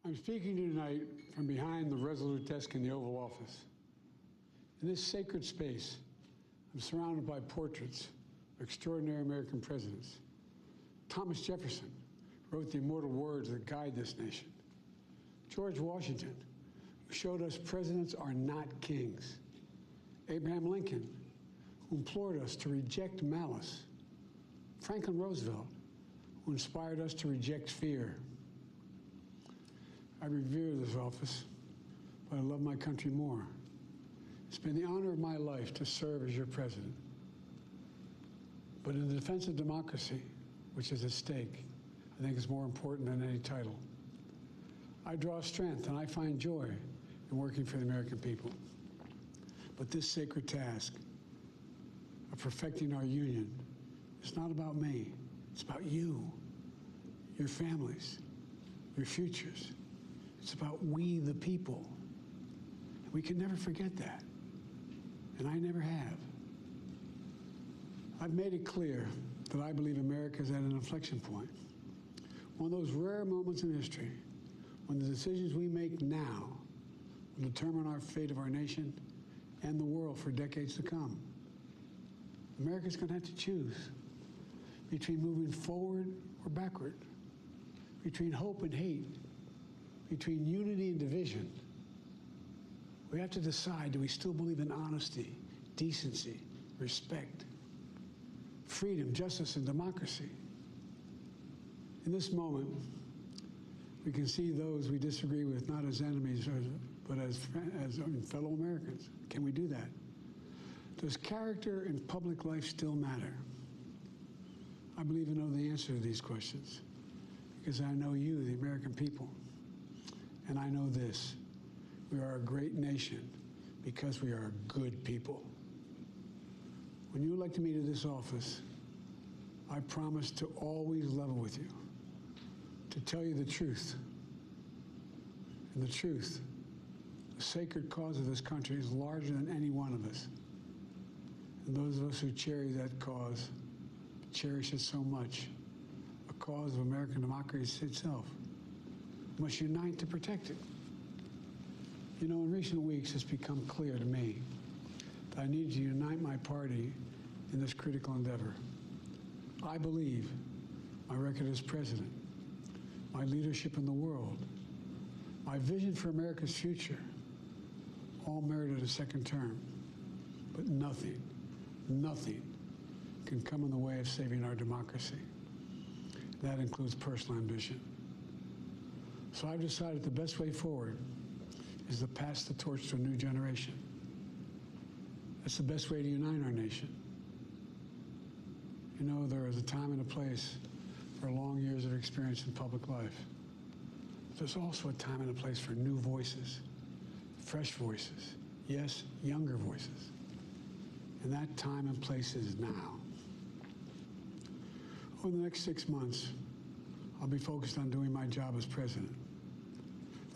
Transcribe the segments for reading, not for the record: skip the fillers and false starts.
I'm speaking to you tonight from behind the resolute desk in the Oval Office. In this sacred space, I'm surrounded by portraits of extraordinary American presidents. Thomas Jefferson wrote the immortal words that guide this nation. George Washington, who showed us presidents are not kings. Abraham Lincoln, who implored us to reject malice. Franklin Roosevelt, who inspired us to reject fear. I revere this office, but I love my country more. It's been the honor of my life to serve as your president. But in the defense of democracy, which is at stake, I think is more important than any title. I draw strength and I find joy in working for the American people. But this sacred task of perfecting our union is not about me. It's about you, your families, your futures. It's about we, the people. And we can never forget that. And I never have. I've made it clear that I believe America is at an inflection point. One of those rare moments in history when the decisions we make now will determine our fate of our nation and the world for decades to come. America's going to have to choose between moving forward or backward, between hope and hate, between unity and division. We have to decide, do we still believe in honesty, decency, respect, freedom, justice, and democracy? In this moment, we can see those we disagree with not as enemies, but as fellow Americans. Can we do that? Does character in public life still matter? I believe I know the answer to these questions because I know you, the American people. And I know this, we are a great nation because we are good people. When you elected me to this office, I promised to always level with you, to tell you the truth. And the truth, the sacred cause of this country is larger than any one of us. And those of us who cherish that cause, cherish it so much, a cause of American democracy itself, must unite to protect it. You know, in recent weeks, it's become clear to me that I need to unite my party in this critical endeavor. I believe my record as president, my leadership in the world, my vision for America's future, all merited a second term. But nothing can come in the way of saving our democracy. That includes personal ambition. So I've decided the best way forward is to pass the torch to a new generation. That's the best way to unite our nation. You know, there is a time and a place for long years of experience in public life. But there's also a time and a place for new voices, fresh voices, yes, younger voices. And that time and place is now. Over the next 6 months, I'll be focused on doing my job as president.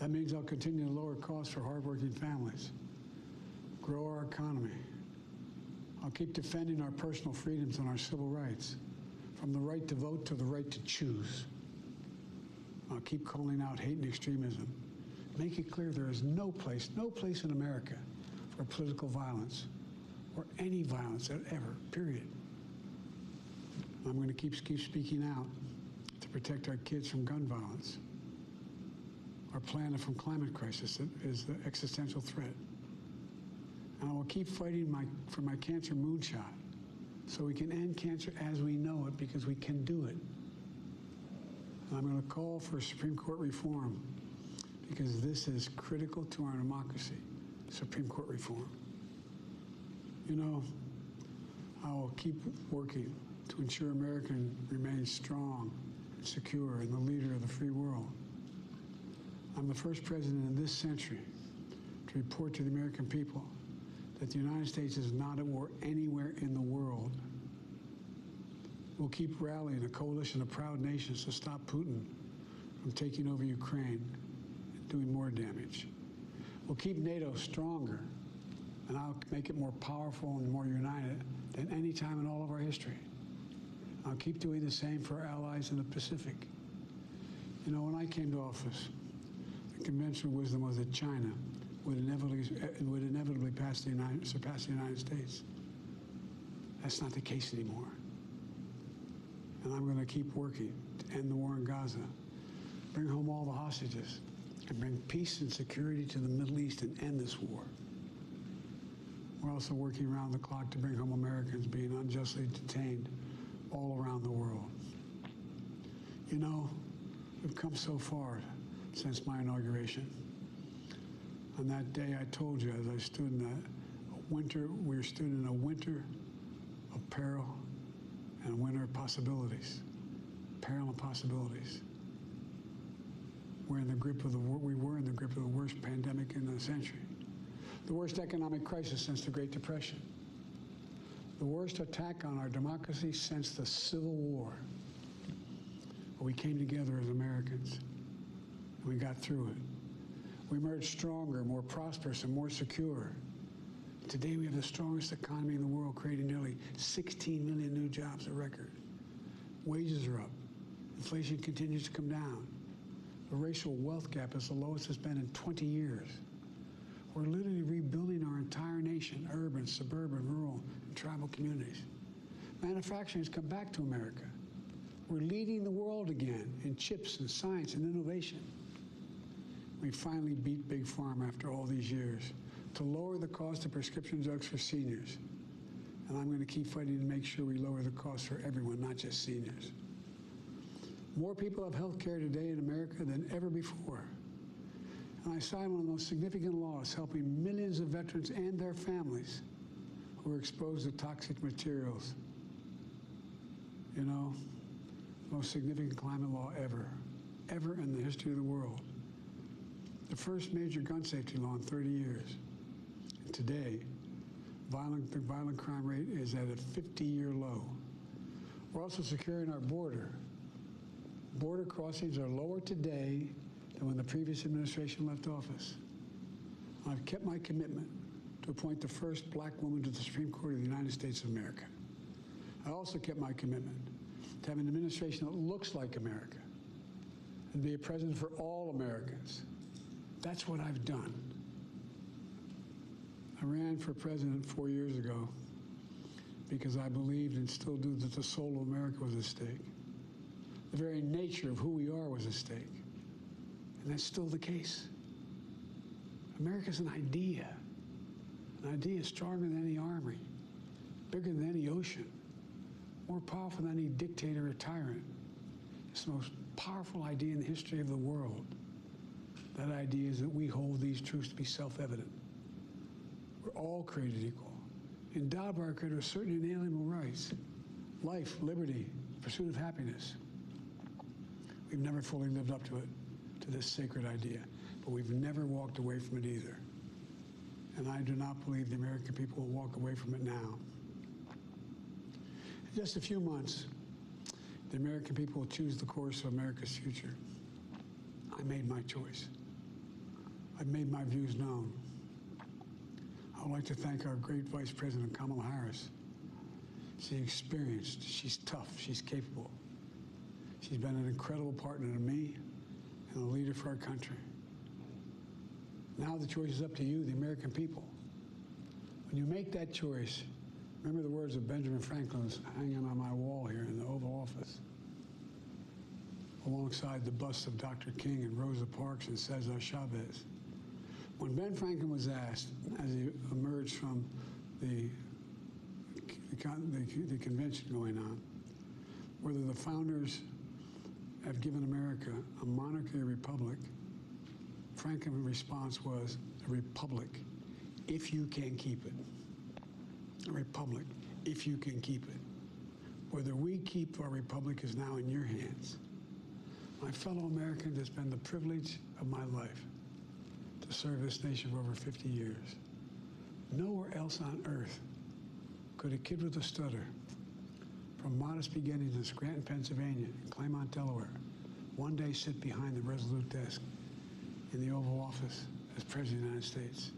That means I'll continue to lower costs for hardworking families, grow our economy. I'll keep defending our personal freedoms and our civil rights, from the right to vote to the right to choose. I'll keep calling out hate and extremism. Make it clear there is no place in America for political violence or any violence ever, period. I'm going to keep speaking out to protect our kids from gun violence. Our planet from climate crisis is the existential threat. And I will keep fighting for my cancer moonshot so we can end cancer as we know it, because we can do it. And I'm going to call for Supreme Court reform because this is critical to our democracy, Supreme Court reform. You know, I will keep working to ensure America remains strong and secure and the leader of the free world. I'm the first president in this century to report to the American people that the United States is not at war anywhere in the world. We'll keep rallying a coalition of proud nations to stop Putin from taking over Ukraine and doing more damage. We'll keep NATO stronger, and I'll make it more powerful and more united than any time in all of our history. I'll keep doing the same for our allies in the Pacific. You know, when I came to office, The conventional wisdom was that China would inevitably surpass the United States. That's not the case anymore. And I'm going to keep working to end the war in Gaza, bring home all the hostages, and bring peace and security to the Middle East and end this war. We're also working around the clock to bring home Americans being unjustly detained all around the world. You know, we've come so far since my inauguration. On that day, I told you, as I stood in we stood in a winter of peril and a winter of possibilities. Peril and possibilities. We were in the grip of the worst pandemic in the century, the worst economic crisis since the Great Depression, the worst attack on our democracy since the Civil War. But we came together as Americans, and we got through it. We emerged stronger, more prosperous, and more secure. Today, we have the strongest economy in the world, creating nearly 16 million new jobs, a record. Wages are up. Inflation continues to come down. The racial wealth gap is the lowest it's been in 20 years. We're literally rebuilding our entire nation, urban, suburban, rural, and tribal communities. Manufacturing has come back to America. We're leading the world again in chips and science and innovation. We finally beat Big Pharma after all these years to lower the cost of prescription drugs for seniors. And I'm going to keep fighting to make sure we lower the cost for everyone, not just seniors. More people have health care today in America than ever before. And I signed one of the most significant laws helping millions of veterans and their families who are exposed to toxic materials. You know, most significant climate law ever in the history of the world. The first major gun safety law in 30 years. And today, the violent crime rate is at a 50-year low. We're also securing our border. Border crossings are lower today than when the previous administration left office. I've kept my commitment to appoint the first black woman to the Supreme Court of the United States of America. I also kept my commitment to have an administration that looks like America and be a president for all Americans. That's what I've done. I ran for president 4 years ago because I believed and still do that the soul of America was at stake. The very nature of who we are was at stake. And that's still the case. America's an idea stronger than any army, bigger than any ocean, more powerful than any dictator or tyrant. It's the most powerful idea in the history of the world. That idea is that we hold these truths to be self-evident. We're all created equal, endowed by our Creator with certain inalienable rights: life, liberty, pursuit of happiness. We've never fully lived up to it, to this sacred idea, but we've never walked away from it either. And I do not believe the American people will walk away from it now. In just a few months, the American people will choose the course of America's future. I made my choice. I've made my views known. I would like to thank our great Vice President, Kamala Harris. She's experienced, she's tough, she's capable. She's been an incredible partner to me and a leader for our country. Now the choice is up to you, the American people. When you make that choice, remember the words of Benjamin Franklin hanging on my wall here in the Oval Office, alongside the busts of Dr. King and Rosa Parks and Cesar Chavez. When Ben Franklin was asked, as he emerged from the convention going on, whether the founders have given America a monarchy or republic, Franklin's response was, a republic, if you can keep it. A republic, if you can keep it. Whether we keep our republic is now in your hands. My fellow Americans, it's been the privilege of my life to serve this nation for over 50 years. Nowhere else on earth could a kid with a stutter, from modest beginnings in Scranton, Pennsylvania, and Claymont, Delaware, one day sit behind the resolute desk in the Oval Office as President of the United States.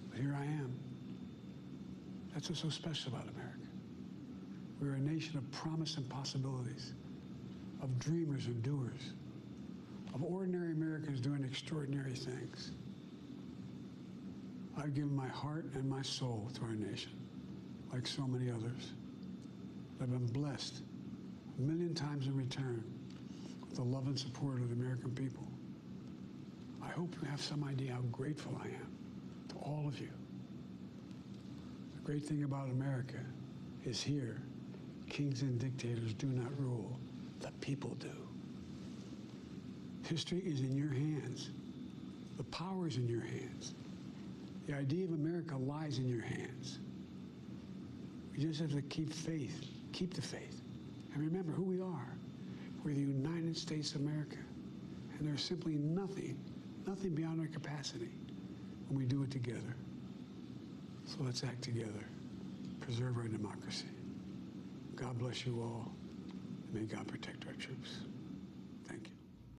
But here I am. That's what's so special about America. We're a nation of promise and possibilities, of dreamers and doers, of ordinary Americans doing extraordinary things. I've given my heart and my soul to our nation, like so many others. I've been blessed a million times in return with the love and support of the American people. I hope you have some idea how grateful I am to all of you. The great thing about America is here, kings and dictators do not rule, the people do. History is in your hands. The power is in your hands. The idea of America lies in your hands. We just have to keep faith, keep the faith, and remember who we are. We're the United States of America, and there's simply nothing beyond our capacity when we do it together. So let's act together, preserve our democracy. God bless you all, and may God protect our troops.